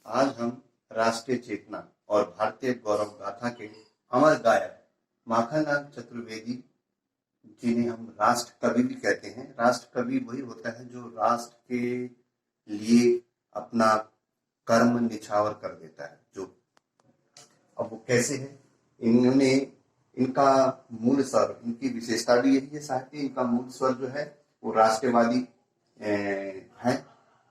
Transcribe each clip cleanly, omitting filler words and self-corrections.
आज हम राष्ट्रीय चेतना और भारतीय गौरव गाथा के अमर गायक माखनलाल चतुर्वेदी जिन्हें हम राष्ट्र कवि भी कहते हैं। राष्ट्र कवि वही होता है जो राष्ट्र के लिए अपना कर्म निछावर कर देता है। जो अब वो कैसे है, इन्होंने इनका मूल स्वर, इनकी विशेषता भी यही है साहित्य, इनका मूल स्वर जो है वो राष्ट्रवादी है।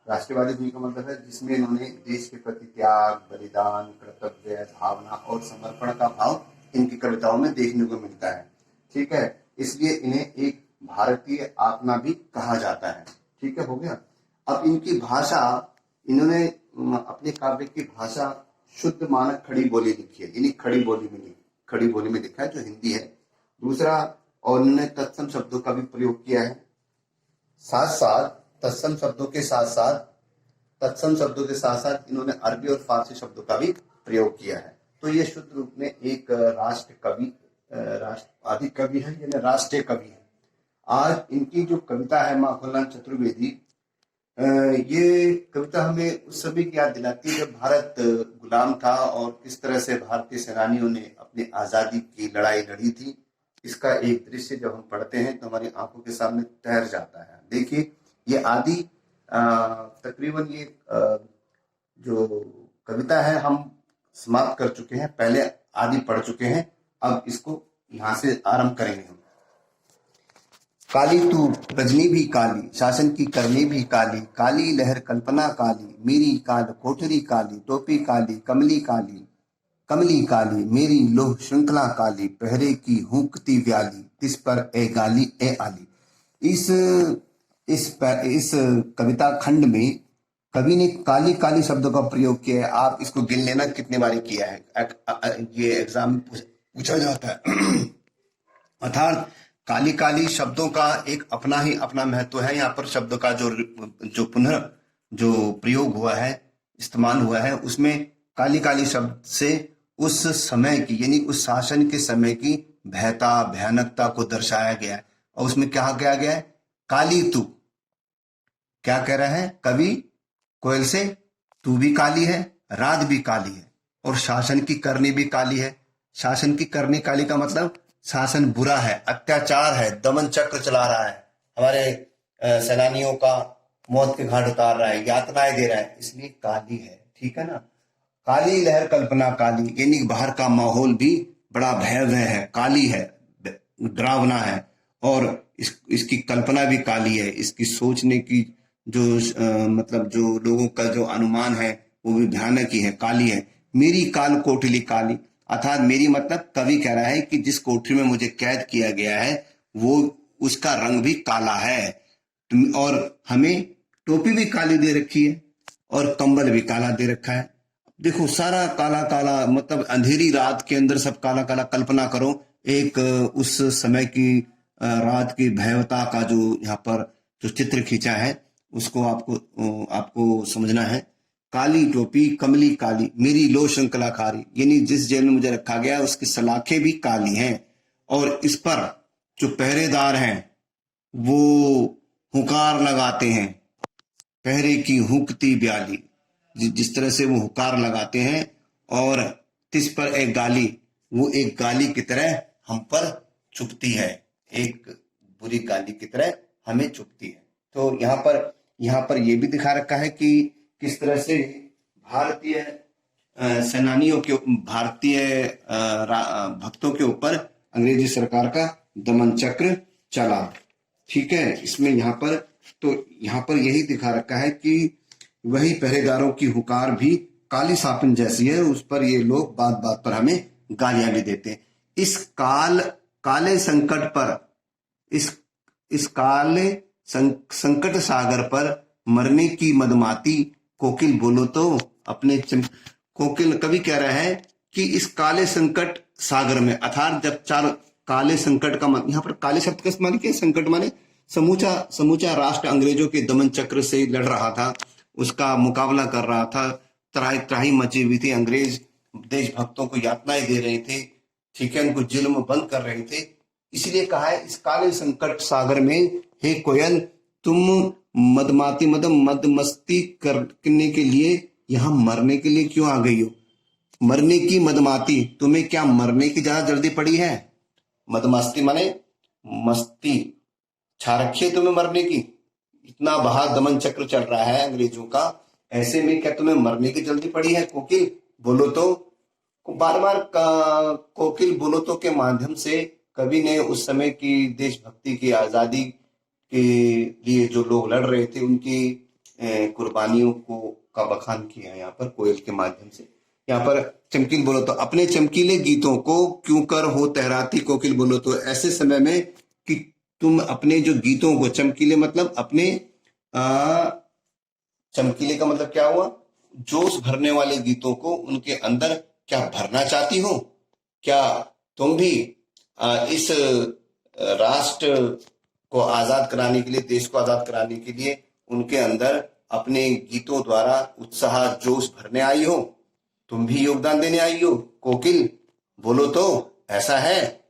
राष्ट्रवादी होने का मतलब है जिसमें इन्होंने देश के प्रति त्याग, बलिदान, कर्तव्य भावना और समर्पण का भाव इनकी कविताओं में देखने को मिलता है। ठीक है, इसलिए इन्हें एक भारतीय आत्मा भी कहा जाता है। ठीक है, हो गया। अब इनकी भाषा, इन्होंने अपने काव्य की भाषा शुद्ध मानक खड़ी बोली लिखी है, यानी खड़ी बोली में लिखा है जो हिंदी है। दूसरा, और इन्होंने तत्सम शब्दों का भी प्रयोग किया है। तत्सम शब्दों के साथ साथ इन्होंने अरबी और फारसी शब्दों का भी प्रयोग किया है। तो ये शुद्ध रूप में एक राष्ट्रवादी कवि है, यानी राष्ट्रीय कवि है। आज इनकी जो कविता है माखनलाल चतुर्वेदी, ये कविता हमें उस समय की याद दिलाती है जब भारत गुलाम था और किस तरह से भारतीय सेनानियों ने अपनी आजादी की लड़ाई लड़ी थी। इसका एक दृश्य जब हम पढ़ते हैं तो हमारी आंखों के सामने तैर जाता है। देखिए, ये आदि तकरीबन ये जो कविता है हम समाप्त कर चुके हैं, पहले आदि पढ़ चुके हैं। अब इसको यहाँ से आरंभ करेंगे हम। काली तू रजनी भी काली, शासन की करनी भी काली, काली लहर कल्पना काली, मेरी काल कोठरी काली, टोपी काली, कमली काली, मेरी लोह श्रृंखला काली, पहरे की हुंकती व्याली, तिस पर ए गाली ए आली। इस कविता खंड में कवि ने काली काली शब्दों का प्रयोग किया है। आप इसको गिन लेना कितने बार किया है, ये एग्जाम में पूछा जाता है। अर्थात काली काली शब्दों का एक अपना ही अपना महत्व है। यहाँ पर शब्दों का जो पुनः जो प्रयोग हुआ है, इस्तेमाल हुआ है, उसमें काली काली शब्द से उस समय की, यानी उस शासन के समय की भयता, भयानकता को दर्शाया गया है। और उसमें क्या कहा गया है? काली तू, क्या कह रहा है कवि कोयल से? तू भी काली है, रात भी काली है, और शासन की करनी भी काली है। शासन की करनी काली का मतलब शासन बुरा है, अत्याचार है, दमन चक्र चला रहा है, हमारे सेनानियों का मौत के घाट उतार रहा है, यातनाएं दे रहा है, इसलिए काली है। ठीक है ना। काली लहर कल्पना काली, यानी बाहर का माहौल भी बड़ा भयावह है, काली है, डरावना है, और इसकी कल्पना भी काली है। इसकी सोचने की जो मतलब जो लोगों का जो अनुमान है वो भी भयानक ही है, काली है। मेरी काल कोठली काली, अर्थात मेरी मतलब कवि कह रहा है कि जिस कोठरी में मुझे कैद किया गया है वो उसका रंग भी काला है, और हमें टोपी भी काली दे रखी है और कंबल भी काला दे रखा है। देखो, सारा काला काला, मतलब अंधेरी रात के अंदर सब काला काला। कल्पना करो एक उस समय की रात की भयावता का जो यहाँ पर जो चित्र खींचा है उसको आपको समझना है। काली टोपी कमली काली, मेरी लो श्रृंखला खारी, यानी जिस जेल में मुझे रखा गया उसकी सलाखें भी काली हैं, और इस पर जो पहरेदार हैं वो हुकार लगाते हैं, पहरे की हुकती ब्याली, जिस तरह से वो हुकार लगाते हैं। और तिस पर एक गाली, वो एक गाली की तरह हम पर चुभती है, एक बुरी गाली की तरह हमें चुभती है। तो यहाँ पर ये भी दिखा रखा है कि किस तरह से भारतीय सेनानियों के, भारतीय भक्तों के ऊपर अंग्रेजी सरकार का दमन चक्र चला। ठीक है, इसमें यहाँ पर यही दिखा रखा है कि वही पहरेदारों की हुकार भी काली सापिन जैसी है, उस पर ये लोग बात बात पर हमें गालियां भी देते हैं। इस काले संकट पर, इस काले संकट सागर पर मरने की मदमाती कोकिल बोलो तो अपने कोकिल, कवि कह रहा है कि इस काले संकट सागर में, अर्थात जब चार काले संकट का, यहाँ पर काले शब्द का इस्तेमाल किया। संकट माने समूचा राष्ट्र अंग्रेजों के दमन चक्र से लड़ रहा था, उसका मुकाबला कर रहा था, त्राही मची हुई थी, अंग्रेज देशभक्तों को यातनाएं दे रहे थे, ठीक है, उनको जेलों में बंद कर रहे थे। इसलिए कहा है इस काले संकट सागर में हे कोयल, तुम मदमाती मदमस्ती करने के लिए यहां मरने के लिए क्यों आ गई हो? मरने की मदमाती, तुम्हें क्या मरने की ज्यादा जल्दी पड़ी है? मदमस्ती माने मस्ती छा रखी है तुम्हें मरने की? इतना बहा दमन चक्र चल रहा है अंग्रेजों का, ऐसे में क्या तुम्हें मरने की जल्दी पड़ी है? कोकिल बोलो तो। बार बार कोकिल बोलो तो के माध्यम से कवि ने उस समय की देशभक्ति की, आजादी के लिए जो लोग लड़ रहे थे उनकी कुर्बानियों को का बखान किया है यहाँ पर कोयल के माध्यम से। यहाँ पर चमकील बोलो तो, अपने चमकीले गीतों को क्यों कर हो तहराती कोकिल बोलो तो, ऐसे समय में कि तुम अपने जो गीतों को, चमकीले मतलब अपने चमकीले का मतलब क्या हुआ? जोश भरने वाले गीतों को उनके अंदर क्या भरना चाहती हो? क्या तुम भी इस राष्ट्र को आजाद कराने के लिए, देश को आजाद कराने के लिए उनके अंदर अपने गीतों द्वारा उत्साह जोश भरने आई हो? तुम भी योगदान देने आई हो? कोकिल बोलो तो, ऐसा है?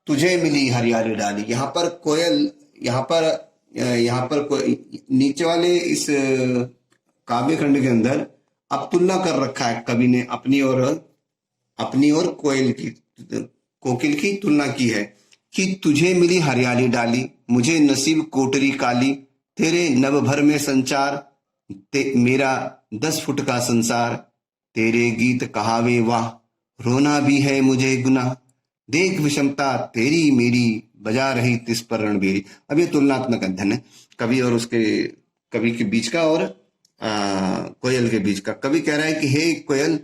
तुझे मिली हरियाली डाली, यहाँ पर कोयल, यहाँ पर नीचे वाले इस काव्य खंड के अंदर अब तुलना कर रखा है कवि ने अपनी और कोयल की, कोकिल की तुलना की है कि तुझे मिली हरियाली डाली, मुझे नसीब कोटरी काली, तेरे नभ भर में संचार, मेरा 10 फुट का संसार, तेरे गीत कहावे वाह, रोना भी है मुझे गुनाह, देख विषमता तेरी मेरी, बजा रही तिस पर रणबीरी। अब ये तुलनात्मक अध्ययन है कवि और उसके, कवि के बीच का और कोयल के बीच का। कवि कह रहा है कि हे कोयल,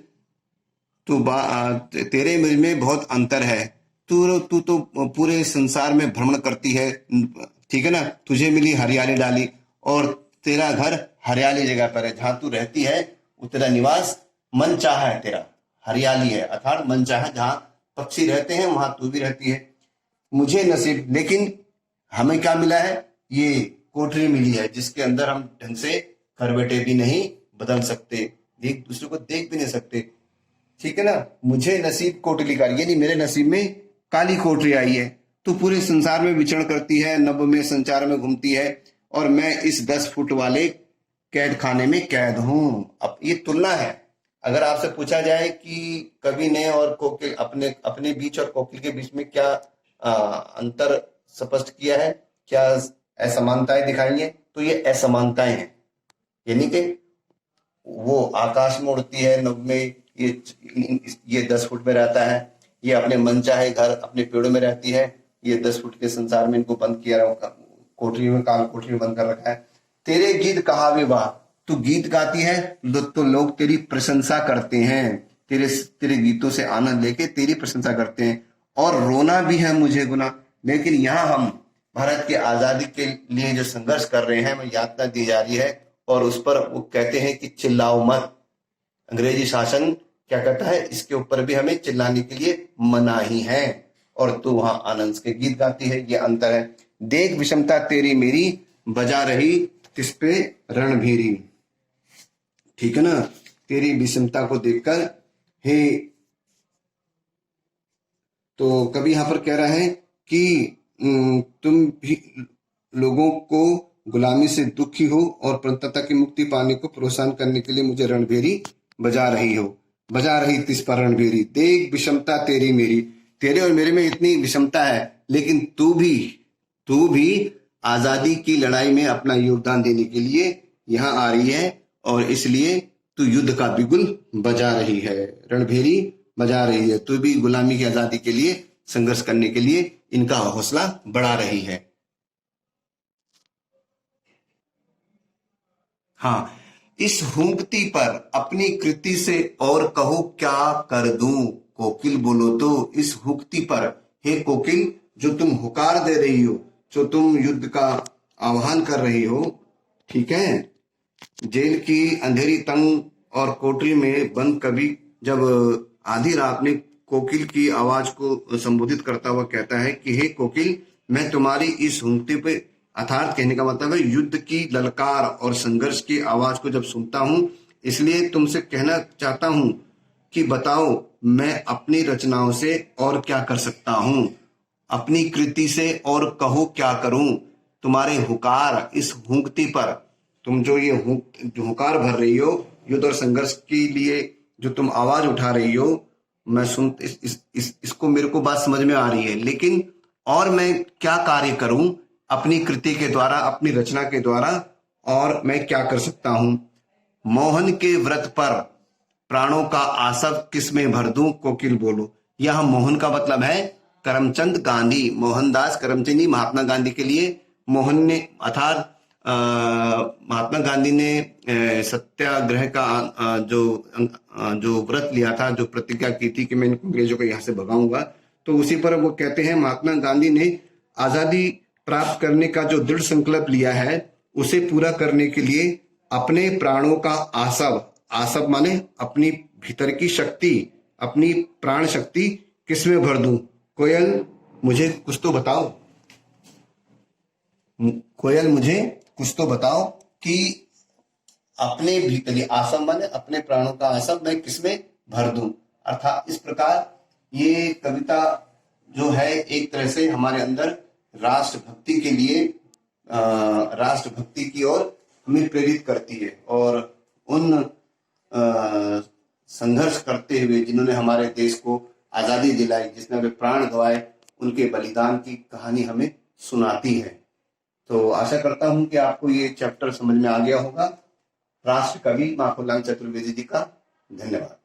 तेरे मेरे में बहुत अंतर है, तू तो पूरे संसार में भ्रमण करती है, ठीक है ना, तुझे मिली हरियाली डाली और तेरा घर हरियाली जगह पर है, जहां तू रहती है वो तेरा निवास मन चाहा है, तेरा हरियाली है, अर्थात मन चाहा, जहां पक्षी रहते हैं वहां तू भी रहती है। मुझे नसीब, लेकिन हमें क्या मिला है? ये कोठरी मिली है जिसके अंदर हम ढंग से घर बैठे भी नहीं बदल सकते, एक दूसरे को देख भी नहीं सकते, ठीक है ना। मुझे नसीब कोटली कारी, यानी मेरे नसीब में काली कोठरी आई है। तू पूरे संसार में विचरण करती है, नभ में संचार में घूमती है, और मैं इस 10 फुट वाले कैद खाने में कैद हूं। अब ये तुलना है। अगर आपसे पूछा जाए कि कवि ने और कोकिल अपने बीच और कोकिल के बीच में क्या अंतर स्पष्ट किया है, क्या असमानताएं दिखाई है, तो ये असमानताएं हैं। यानी कि वो आकाश में उड़ती है, नभ में, ये 10 फुट में रहता है, ये अपने मन चाहे घर अपने पेड़ों में रहती है, ये 10 फुट के संसार में इनको बंद किया, कोठरी में, काल कोठरी में बंद कर रखा है। तेरे गीत कहावे वाह, तू गीत गाती है तो लोग तेरी प्रशंसा करते हैं, तेरे गीतों से आनंद लेके तेरी प्रशंसा करते हैं, और रोना भी है मुझे गुना। लेकिन यहाँ हम भारत की आजादी के लिए जो संघर्ष कर रहे हैं, हमें यातना दी जा रही है, और उस पर वो कहते हैं कि चिल्लाओ मत, अंग्रेजी शासन क्या कहता है, इसके ऊपर भी हमें चिल्लाने के लिए मनाही है, और तू वहां आनंद के गीत गाती है, ये अंतर है। देख विषमता तेरी मेरी, बजा रही तिस पे रणभेरी, ठीक है ना। तेरी विषमता को देखकर, हे, तो कवि यहां पर कह रहा है कि तुम भी लोगों को गुलामी से दुखी हो और प्रतता की मुक्ति पाने को प्रोत्साहन करने के लिए मुझे रणभेरी बजा रही हो, बजा रही तिस पर रणभेरी। देख विषमता तेरी मेरी, तेरे और मेरे में इतनी विषमता है, लेकिन तू भी आजादी की लड़ाई में अपना योगदान देने के लिए यहाँ आ रही है, और इसलिए तू युद्ध का बिगुल बजा रही है, रणभेरी बजा रही है, तू भी गुलामी की आजादी के लिए संघर्ष करने के लिए इनका हौसला बढ़ा रही है। हाँ, इस हुंकती पर अपनी कृति से और कहो क्या कर दूं, कोकिल बोलो तो। इस हुंकती पर, हे कोकिल, जो तुम हुकार दे रही हो, जो तुम युद्ध का आह्वान कर रही हो, ठीक है। जेल की अंधेरी तंग और कोठरी में बंद कवि जब आधी रात में कोकिल की आवाज को संबोधित करता हुआ कहता है कि हे कोकिल, मैं तुम्हारी इस हुंकती पे, अर्थात कहने का मतलब है युद्ध की ललकार और संघर्ष की आवाज को जब सुनता हूं, इसलिए तुमसे कहना चाहता हूं कि बताओ मैं अपनी रचनाओं से और क्या कर सकता हूं, अपनी कृति से और कहो क्या करूं। तुम्हारे हुकार, इस हुंकती पर तुम जो ये हुंकार भर रही हो, युद्ध और संघर्ष के लिए जो तुम आवाज उठा रही हो, मैं सुन इसको मेरे को बात समझ में आ रही है, लेकिन और मैं क्या कार्य करूं अपनी कृति के द्वारा, अपनी रचना के द्वारा, और मैं क्या कर सकता हूं? मोहन के व्रत पर प्राणों का आसव किसमें भर दूं, कोकिल बोलो। यह मोहन का मतलब है करमचंद गांधी, मोहनदास करमचंद, महात्मा गांधी के लिए मोहन ने, अर्थात महात्मा गांधी ने सत्याग्रह का जो व्रत लिया था, जो प्रतिज्ञा की थी कि मैं इनको अंग्रेजों को यहां से भगाऊंगा, तो उसी पर वो कहते हैं महात्मा गांधी ने आजादी प्राप्त करने का जो दृढ़ संकल्प लिया है, उसे पूरा करने के लिए अपने प्राणों का आसव, आसव माने अपनी भीतर की शक्ति, अपनी प्राण शक्ति किसमें भर दूं? कोयल मुझे कुछ तो बताओ, कोयल मुझे कुछ तो बताओ कि अपने भीतरी आसव माने अपने प्राणों का आसव मैं किसमें भर दूं। अर्थात इस प्रकार ये कविता जो है एक तरह से हमारे अंदर राष्ट्रभक्ति के लिए, राष्ट्रभक्ति की ओर हमें प्रेरित करती है, और उन संघर्ष करते हुए जिन्होंने हमारे देश को आजादी दिलाई, जिसने वे प्राण गंवाए, उनके बलिदान की कहानी हमें सुनाती है। तो आशा करता हूं कि आपको ये चैप्टर समझ में आ गया होगा। राष्ट्र कवि माखनलाल चतुर्वेदी जी का धन्यवाद।